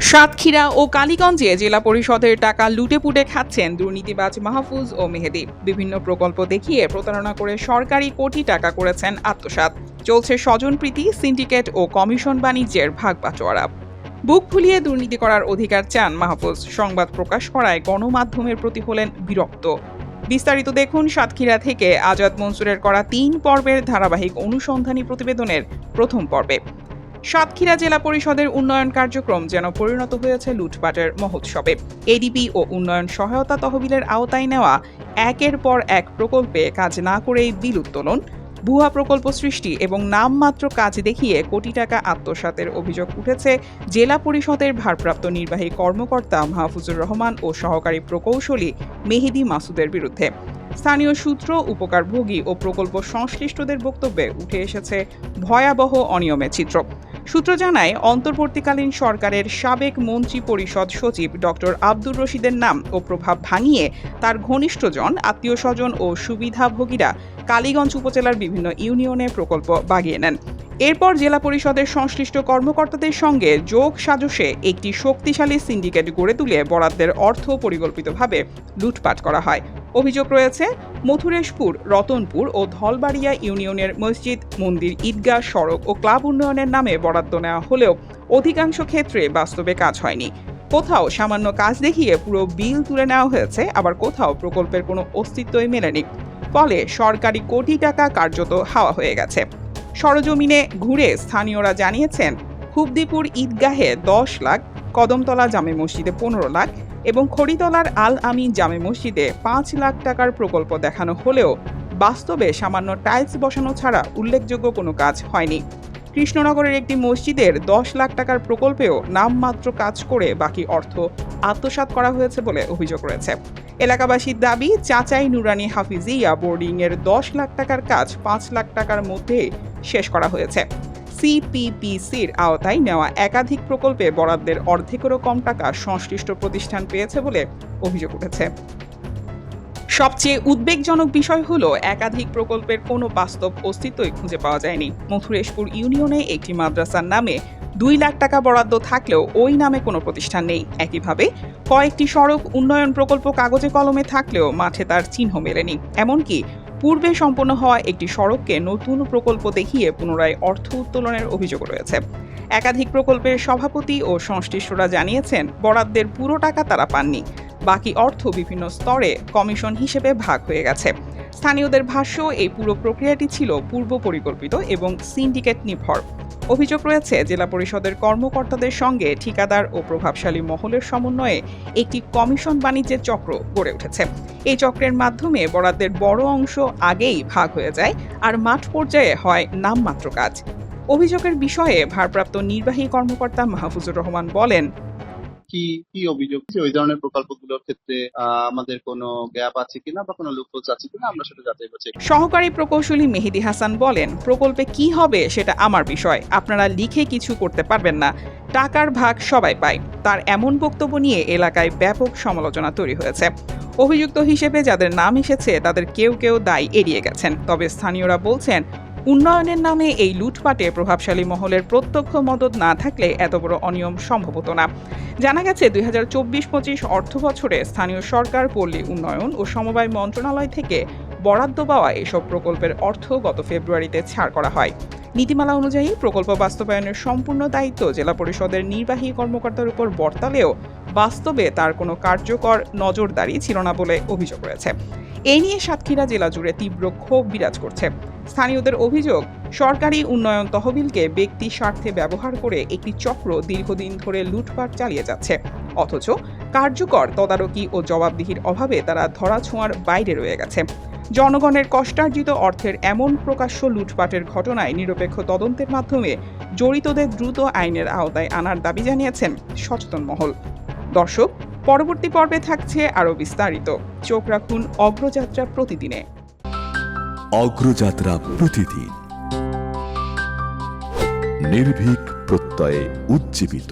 সাতক্ষীরা ও কালীগঞ্জে জেলা পরিষদের টাকা লুটেপুটে খাচ্ছেন দুর্নীতিবাজ মাহফুজ ও মেহেদী। বিভিন্ন প্রকল্প দেখিয়ে প্রতারণা করে সরকারি কোটি টাকা করেছেন আত্মসাৎ। চলছে স্বজনপ্রীতি, সিন্ডিকেট ও কমিশন বাণিজ্যের ভাগ বাটোয়ারা। বুক ফুলিয়ে দুর্নীতি করার অধিকার চান মাহফুজ। সংবাদ প্রকাশ করায় গণমাধ্যমের প্রতি হলেন বিরক্ত। বিস্তারিত দেখুন সাতক্ষীরা থেকে আজাদ মনসুরের করা ৩ পর্বের ধারাবাহিক অনুসন্ধানী প্রতিবেদনের প্রথম পর্বে। সাতক্ষীরা জেলা পরিষদের উন্নয়ন কার্যক্রম যেন পরিণত হয়েছে লুটপাটের মহোৎসবে। এডিপি ও উন্নয়ন সহায়তা তহবিলের আওতায় নেওয়া একের পর এক প্রকল্পে কাজ না করেই বিল উত্তোলন, ভুয়া প্রকল্প সৃষ্টি এবং নামমাত্র কাজ দেখিয়ে কোটি টাকা আত্মসাতের অভিযোগ উঠেছে জেলা পরিষদের ভারপ্রাপ্ত নির্বাহী কর্মকর্তা মাহফুজুর রহমান ও সহকারী প্রকৌশলী মেহেদী মাসুদের বিরুদ্ধে। স্থানীয় সূত্র, উপকারভোগী ও প্রকল্প সংশ্লিষ্টদের বক্তব্যে উঠে এসেছে ভয়াবহ অনিয়মের চিত্র। সূত্র জানায়, অন্তর্বর্তীকালীন সরকারের সাবেক মন্ত্রী পরিষদ সচিব ডক্টর আব্দুর রশিদের নাম ও প্রভাব ভাঙিয়ে তার ঘনিষ্ঠজন, আত্মীয় স্বজন ও সুবিধাভোগীরা কালীগঞ্জ উপজেলার বিভিন্ন ইউনিয়নে প্রকল্প বাগিয়ে নেন। এরপর জেলা পরিষদের সংশ্লিষ্ট কর্মকর্তাদের সঙ্গে যোগ সাজশে একটি শক্তিশালী সিন্ডিকেট গড়ে তুলে বরাদ্দের অর্থ পরিকল্পিতভাবে লুটপাট করা হয়। অভিযোগ রয়েছে, মথুরেশপুর, রতনপুর ও ধলবাড়িয়া ইউনিয়নের মসজিদ, মন্দির, ঈদগাহ, সড়ক ও ক্লাব উন্নয়নের নামে বরাদ্দ নেওয়া হলেও অধিকাংশ ক্ষেত্রে বাস্তবে কাজ হয়নি। কোথাও সামান্য কাজ দেখিয়ে পুরো বিল তুলে নেওয়া হয়েছে, আবার কোথাও প্রকল্পের কোনো অস্তিত্বই মেলেনি। ফলে সরকারি কোটি টাকা কার্যত হাওয়া হয়ে গেছে। সরজমিনে ঘুরে স্থানীয়রা জানিয়েছেন, খুবদিপুর ঈদগাহে ১০ লাখ, কদমতলা জামে মসজিদে ১৫ লাখ এবং খড়িতলার আল আমিন জামে মসজিদে ৫ লাখ টাকার প্রকল্প দেখানো হলেও বাস্তবে সামান্য টাইলস বসানো ছাড়া উল্লেখযোগ্য কোনো কাজ হয়নি। কৃষ্ণনগরের একটি মসজিদের ১০ লাখ টাকার প্রকল্পেও নামমাত্র কাজ করে বাকি অর্থ আত্মসাৎ করা হয়েছে বলে অভিযোগ রয়েছে। এলাকাবাসীর দাবি, চাচাই নুরানি হাফিজিয়া বোর্ডিংয়ের ১০ লাখ টাকার কাজ ৫ লাখ টাকার মধ্যে শেষ করা হয়েছে। সিপিপিসির আওতায় নেওয়া একাধিক প্রকল্পে বরাদ্দের অর্ধেকেরও কম টাকা সংশ্লিষ্ট প্রতিষ্ঠান পেয়েছে বলে অভিযোগ উঠেছে। সবচেয়ে উদ্বেগজনক বিষয় হলো, একাধিক প্রকল্পের কোনো বাস্তব অস্তিত্বই খুঁজে পাওয়া যায়নি। মথুরেশপুর ইউনিয়নে একটি মাদ্রাসার নামে ২ লাখ টাকা বরাদ্দ থাকলেও ওই নামে কোনো প্রতিষ্ঠান নেই। একইভাবে কয়েকটি সড়ক উন্নয়ন প্রকল্প কাগজে কলমে থাকলেও মাঠে তার চিহ্ন মেলেনি। এমনকি পূর্বে সম্পন্ন হওয়া একটি সড়ককে নতুন প্রকল্প দেখিয়ে পুনরায় অর্থ উত্তোলনের অভিযোগ রয়েছে। একাধিক প্রকল্পের সভাপতি ও সংশ্লিষ্টরা জানিয়েছেন, বরাদ্দের পুরো টাকা তারা পাননি। বাকি অর্থ বিভিন্ন স্তরে কমিশন হিসেবে ভাগ হয়ে গেছে। স্থানীয়দের ভাষ্য, এই পুরো প্রক্রিয়াটি ছিল পূর্ব পরিকল্পিত এবং সিন্ডিকেট নির্ভর। অভিযোগ রয়েছে, জেলা পরিষদের কর্মকর্তাদের সঙ্গে ঠিকাদার ও প্রভাবশালী মহলের সমন্বয়ে একটি কমিশন বাণিজ্যের চক্র গড়ে উঠেছে। এই চক্রের মাধ্যমে বরাদ্দের বড় অংশ আগেই ভাগ হয়ে যায়, আর মাঠ পর্যায়ে হয় নামমাত্র কাজ। অভিযোগের বিষয়ে ভারপ্রাপ্ত নির্বাহী কর্মকর্তা মাহফুজুর রহমান বলেন, কি অভিযোগ ওই ধরনের প্রকল্পগুলোর ক্ষেত্রে আমাদের কোনো গ্যাপ আছে কিনা বা কোনো লুপহোলস আছে কিনা আমরা সেটা যাচাই করছি। সহকারী প্রকৌশলী মেহেদী হাসান বলেন, প্রকল্পে কি হবে সেটা আমার বিষয়, আপনারা লিখে কিছু করতে পারবেন না, টাকার ভাগ সবাই পায়। তার এমন বক্তব্য নিয়ে এলাকায় ব্যাপক সমালোচনা তৈরি হয়েছে। অভিযুক্ত হিসেবে যাদের নাম এসেছে তাদের কেউ কেউ দায় এড়িয়ে গেছেন। তবে স্থানীয়রা বলছেন, উন্নয়নের নামে এই লুটপাটে প্রভাবশালী মহলের প্রত্যক্ষ মদদ না থাকলে এত বড় অনিয়ম সম্ভব হতো না। জানা গেছে, ২০২৪-২৫ অর্থ বছরে স্থানীয় সরকার, পল্লী উন্নয়ন ও সমবায় মন্ত্রণালয় থেকে বরাদ্দ পাওয়া এসব প্রকল্পের অর্থ গত ফেব্রুয়ারিতে ছাড় করা হয়। নীতিমালা অনুযায়ী প্রকল্প বাস্তবায়নের সম্পূর্ণ দায়িত্ব জেলা পরিষদের নির্বাহী কর্মকর্তার উপর বর্তালেও বাস্তবে তার কোনো কার্যকর নজরদারি ছিল না বলে অভিযোগ রয়েছে। এ নিয়ে সাতক্ষীরা জেলা জুড়ে তীব্র ক্ষোভ বিরাজ করছে। স্থানীয়দের অভিযোগ, সরকারি উন্নয়ন তহবিলকে ব্যক্তি স্বার্থে ব্যবহার করে একটি চক্র দীর্ঘদিন ধরে লুটপাট চালিয়ে যাচ্ছে। অথচ কার্যকর তদারকি ও জবাবদিহির অভাবে তারা ধরাছোঁয়ার বাইরে রয়ে গেছে। জনগণের কষ্টার্জিত অর্থের এমন প্রকাশ্য লুটপাটের ঘটনায় নিরপেক্ষ তদন্তের মাধ্যমে জড়িতদের দ্রুত আইনের আওতায় আনার দাবি জানিয়েছেন সচেতন মহল। দর্শক, পরবর্তী পর্বে থাকছে আরও বিস্তারিত। চোখ রাখুন অগ্রযাত্রা প্রতিদিনে। অগ্রযাত্রা প্রতিদিন, নির্ভীক প্রত্যয়ে উজ্জীবিত।